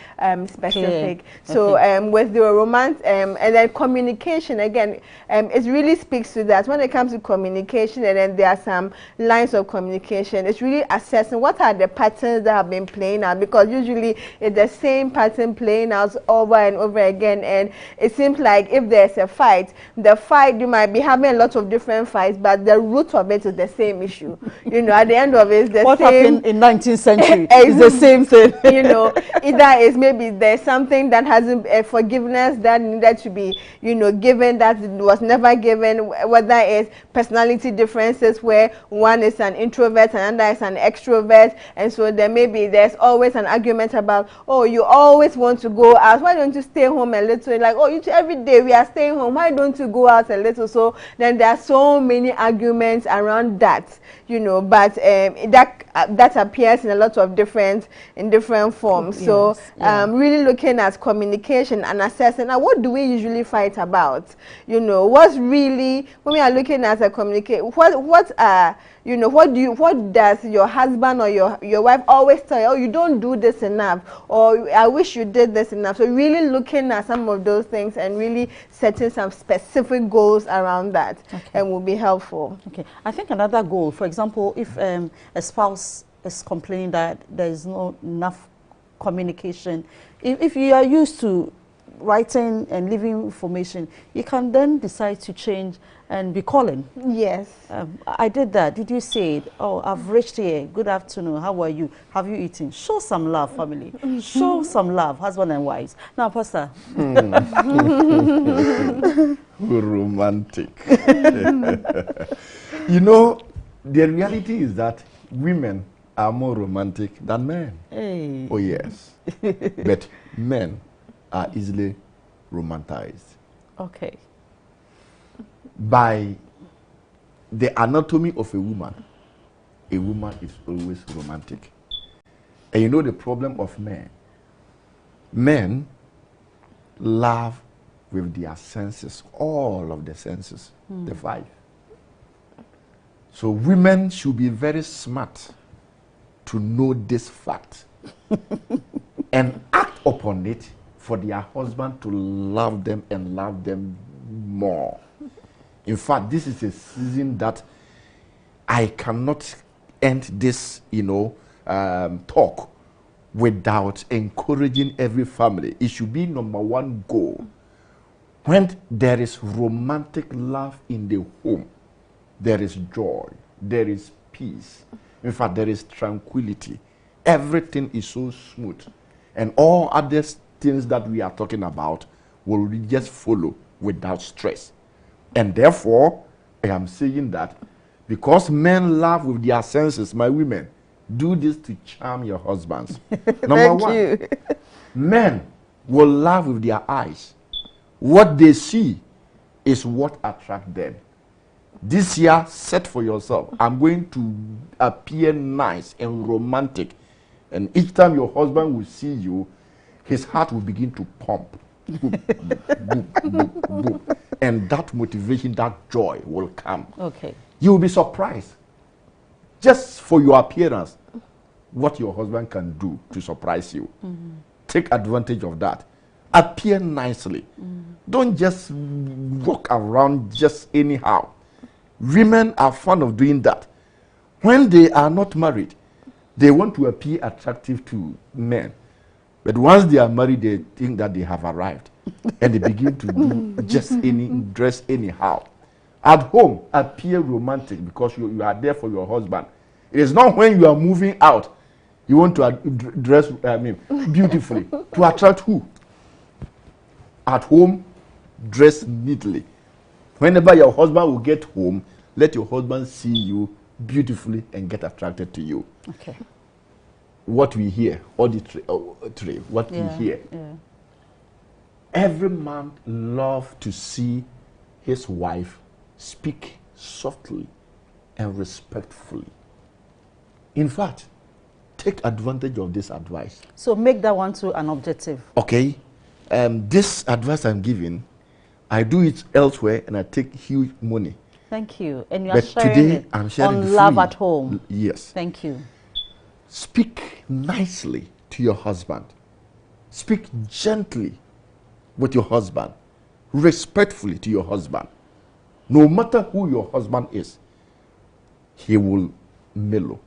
specific. So with the romance, and then communication, again, it really speaks to that. When it comes to communication, and then there are some lines of communication, it's really assessing what are the patterns that have been playing out, because usually it's the same pattern playing out over and over again. And it seems like if there's a fight, you might be having a lot of different fights, but the root of it is the same issue. At the end of it, the what same. Happened in 19th century is the same thing. Either is maybe there's something that hasn't forgiveness that needed to be, given that was never given. Whether it's personality differences where one is an introvert and another is an extrovert, and so there's always an argument about, oh, you always want to go out. Why don't you stay home a little, like, oh, every day we are staying home, why don't you go out a little? So then there are so many arguments around that, you know, but that appears in a lot of different forms. Yes, so really looking at communication and assessing, now what do we usually fight about? You know, what's really, when we are looking at a communicate, you know, what does your husband or your wife always tell you? Oh, you don't do this enough, or I wish you did this enough. So really looking at some of those things and really setting some specific goals around that, and will be helpful. Okay, I think another goal, for example, if a spouse is complaining that there is not enough communication, if you are used to writing and leaving information, you can then decide to change and be calling. Yes. I did that. Did you say it? Oh, I've reached here. Good afternoon. How are you? Have you eaten? Show some love, family. Show some love, husband and wives. Now, Pastor. Romantic. You know, the reality is that women are more romantic than men. Hey. Oh, yes. But men are easily romanticized. Okay. By the anatomy of a woman is always romantic. And you know the problem of men? Men love with their senses, all of the senses, the 5. So women should be very smart to know this fact and act upon it for their husband to love them and love them more. In fact, this is a season that I cannot end this, you know, talk without encouraging every family. It should be number 1 goal. When there is romantic love in the home, there is joy, there is peace. In fact, there is tranquility. Everything is so smooth. And all other things that we are talking about will just follow without stress. And therefore, I am saying that because men love with their senses, my women, do this to charm your husbands. Number 1, men will love with their eyes. What they see is what attracts them. This year, set for yourself, I'm going to appear nice and romantic. And each time your husband will see you, his heart will begin to pump. Boop, boop, boop, boop. And that motivation, that joy will come. Okay. You will be surprised. Just for your appearance, what your husband can do to surprise you. Take advantage of that. Appear nicely. Don't just walk around just anyhow. Women are fond of doing that. When they are not married, they want to appear attractive to men. But once they are married, they think that they have arrived. And they begin to do just dress anyhow. At home, appear romantic because you are there for your husband. It is not when you are moving out, you want to dress beautifully. To attract who? At home, dress neatly. Whenever your husband will get home, let your husband see you beautifully and get attracted to you. Okay. What we hear, auditory, what we hear. Yeah. Every man loves to see his wife speak softly and respectfully. In fact, take advantage of this advice. So make that one to an objective. Okay. This advice I'm giving, I do it elsewhere and I take huge money. Thank you. And you are But sharing today, it I'm sharing on it Love free. at Home. Yes. Thank you. Speak nicely to your husband. Speak gently with your husband. Respectfully to your husband. No matter who your husband is, he will mellow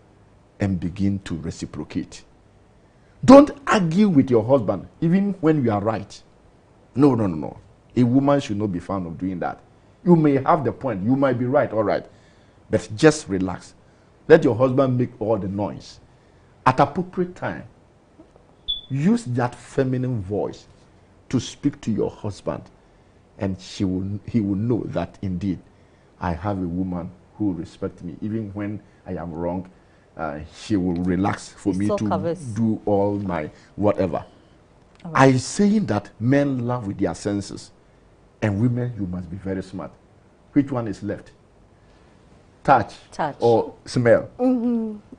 and begin to reciprocate. Don't argue with your husband, even when you are right. No, no, no, no. A woman should not be fond of doing that. You may have the point. You might be right, all right. But just relax. Let your husband make all the noise. At appropriate time, use that feminine voice to speak to your husband. And he will know that indeed I have a woman who respects me. Even when I am wrong, she will relax for me to do all my whatever. I saying that men love with their senses, and women, you must be very smart. Which one is left? Touch or smell?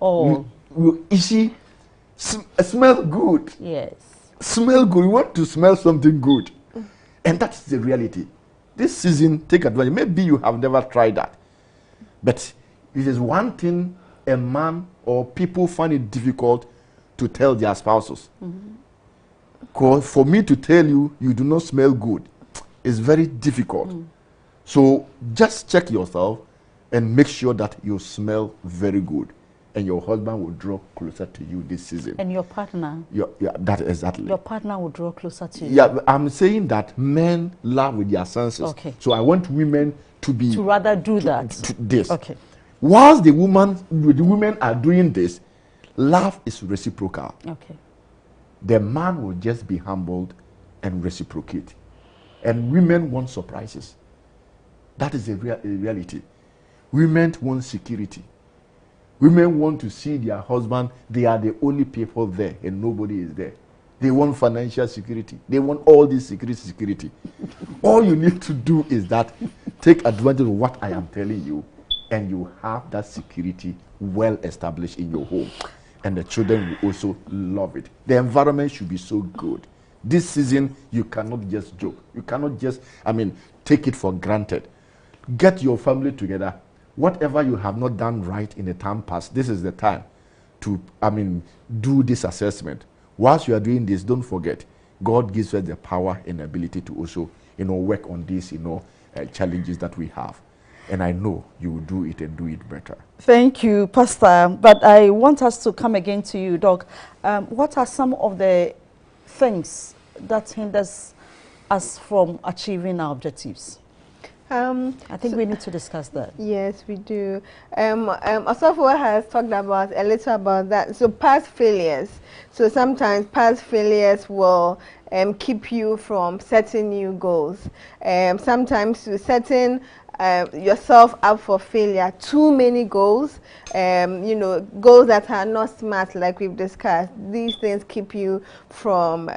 Oh. You see, smell good. Yes. Smell good. You want to smell something good. And that's the reality. This season, take advantage. Maybe you have never tried that. But it is one thing a man or people find it difficult to tell their spouses. Because for me to tell you, you do not smell good, is very difficult. So just check yourself and make sure that you smell very good. And your husband will draw closer to you this season. And your partner? Yeah, that exactly. Your partner will draw closer to you. Yeah, I'm saying that men love with their senses. Okay. So I want women to be... To rather do that. To this. Okay. Whilst the women are doing this, love is reciprocal. Okay. The man will just be humbled and reciprocate. And women want surprises. That is a reality. Women want security. Women want to see their husband, they are the only people there and nobody is there. They want financial security. They want all this security. All you need to do is that take advantage of what I am telling you, and you have that security well established in your home. And the children will also love it. The environment should be so good. This season, you cannot just joke. You cannot just, take it for granted. Get your family together. Whatever you have not done right in the time past, this is the time to, do this assessment. Whilst you are doing this, don't forget, God gives us the power and ability to also, work on these, challenges that we have. And I know you will do it and do it better. Thank you, Pastor. But I want us to come again to you, Doc. What are some of the things that hinders us from achieving our objectives? I think we need to discuss that. Yes, we do. Osofo has talked about a little about that. So past failures. So sometimes past failures will keep you from setting new goals. Sometimes to setting yourself up for failure, too many goals, goals that are not smart, like we've discussed. These things keep you from,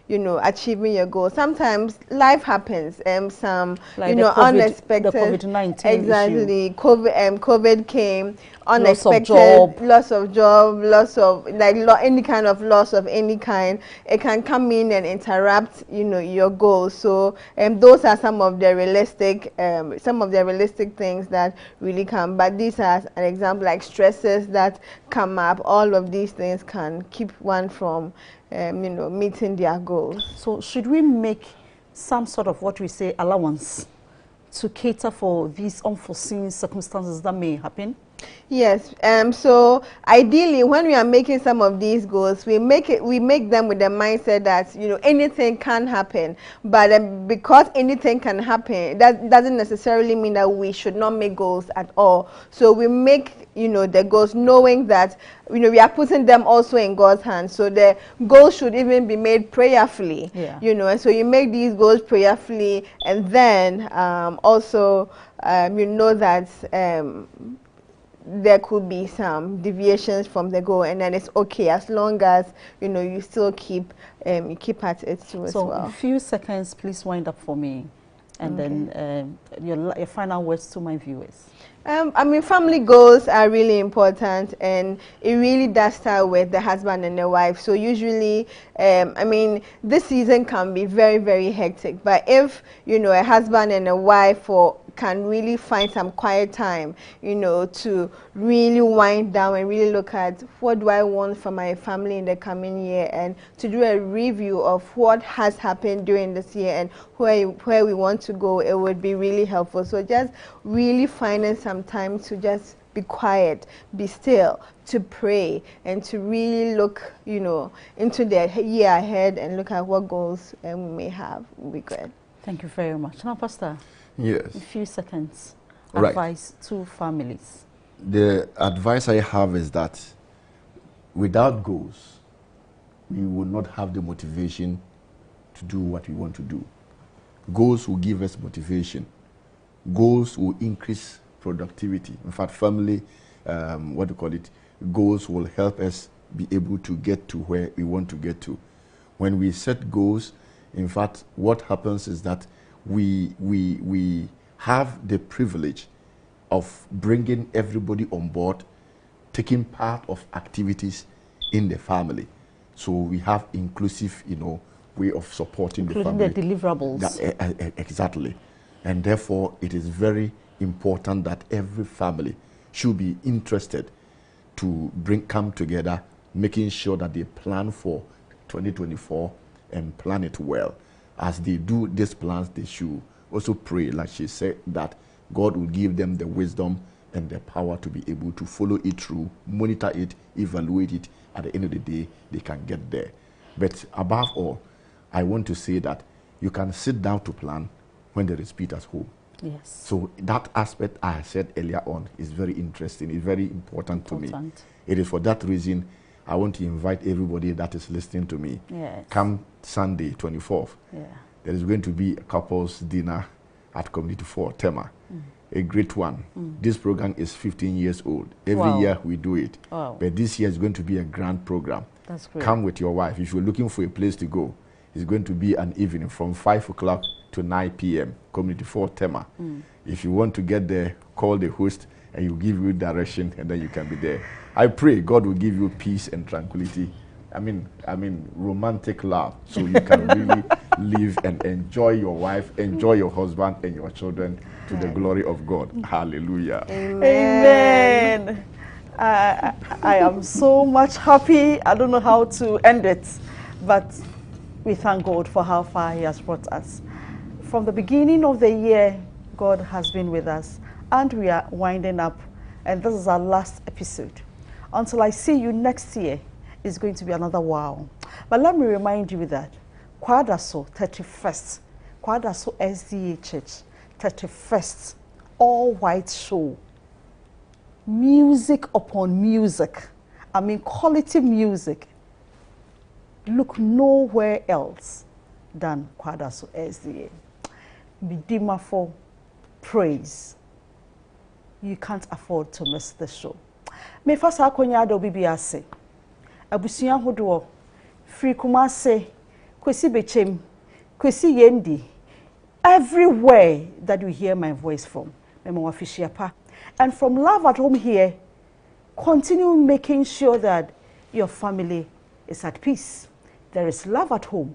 achieving your goals. Sometimes life happens, some, like unexpected. The COVID-19 exactly. issue. COVID came, unexpected, loss of job, any kind of loss of any kind. It can come in and interrupt, your goals. So, those are some of the realistic things that really come. But these are an example, like stresses that come up. All of these things can keep one from, meeting their goals. So should we make some sort of what we say allowance to cater for these unforeseen circumstances that may happen? Yes. So ideally, when we are making some of these goals, we make them with the mindset that anything can happen. But because anything can happen, that doesn't necessarily mean that we should not make goals at all. So we make the goals knowing that we are putting them also in God's hands. So the goals should even be made prayerfully. Yeah. And so you make these goals prayerfully, and then also that. There could be some deviations from the goal, and then it's okay as long as you still keep at it too as well. So a few seconds, please wind up for me, and then your final words to my viewers. Family goals are really important, and it really does start with the husband and the wife. So usually, this season can be very, very hectic. But if, a husband and a wife can really find some quiet time, to really wind down and really look at what do I want for my family in the coming year, and to do a review of what has happened during this year and where we want to go, it would be really helpful. So just really finding some time to just be quiet, be still, to pray, and to really look, into the year ahead and look at what goals we may have would be good. Thank you very much. Now, Pastor. Yes. A few seconds. Right. Advice to families. The advice I have is that without goals, we will not have the motivation to do what we want to do. Goals will give us motivation. Goals will increase productivity. In fact, family, goals will help us be able to get to where we want to get to. When we set goals, in fact, what happens is that we have the privilege of bringing everybody on board, taking part of activities in the family. So we have inclusive, way of supporting the family. Including the deliverables. Exactly. And therefore, it is very important that every family should be interested to come together, making sure that they plan for 2024 and plan it well. As they do these plans, they should also pray, like she said, that God will give them the wisdom and the power to be able to follow it through, monitor it, evaluate it. At the end of the day, they can get there. But above all, I want to say that you can sit down to plan when there is peace at home. Yes. So that aspect I said earlier on is very interesting. It's very important to me. It is for that reason I want to invite everybody that is listening to me. Yes. Come Sunday, 24th. Yeah. There is going to be a couples dinner at Community 4, Tema. A great one. This program is 15 years old. Every year we do it. Wow. But this year is going to be a grand program. That's great. Come with your wife. If you're looking for a place to go, it's going to be an evening from 5 o'clock to 9 p.m. Community 4, Tema. If you want to get there, call the host and he'll give you direction and then you can be there. I pray God will give you peace and tranquility. I mean romantic love, so you can really live and enjoy your wife, enjoy your husband and your children to the glory of God. Hallelujah. Amen. I am so much happy. I don't know how to end it, but we thank God for how far He has brought us. From the beginning of the year, God has been with us, and we are winding up, and this is our last episode. Until I see you next year, it's going to be another wow. But let me remind you that Kwadaso 31st, Kwadaso SDA Church 31st, all white show, music upon music. I mean quality music. Look nowhere else than Kwadaso SDA. Bidima for praise. You can't afford to miss the show. Me first akonya do bibiase. Abusuya hodo free Kumase, Kwesi Bechem, Kwesi Yendi. Everywhere that you hear my voice from, Memo Afishiapa. And from Love at Home here, continue making sure that your family is at peace. There is love at home.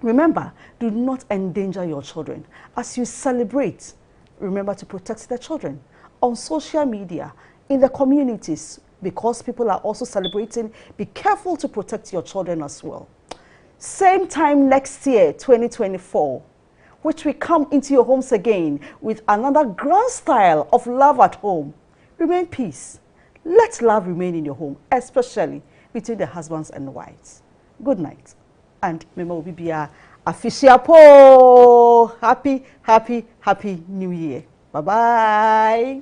Remember, do not endanger your children. As you celebrate, remember to protect the children. On social media, in the communities, because people are also celebrating, be careful to protect your children as well. Same time next year, 2024, which we come into your homes again with another grand style of love at home. Remain peace. Let love remain in your home, especially between the husbands and wives. Good night. And Memo Bibia Afishiapo. Happy, happy, happy New Year. Bye-bye.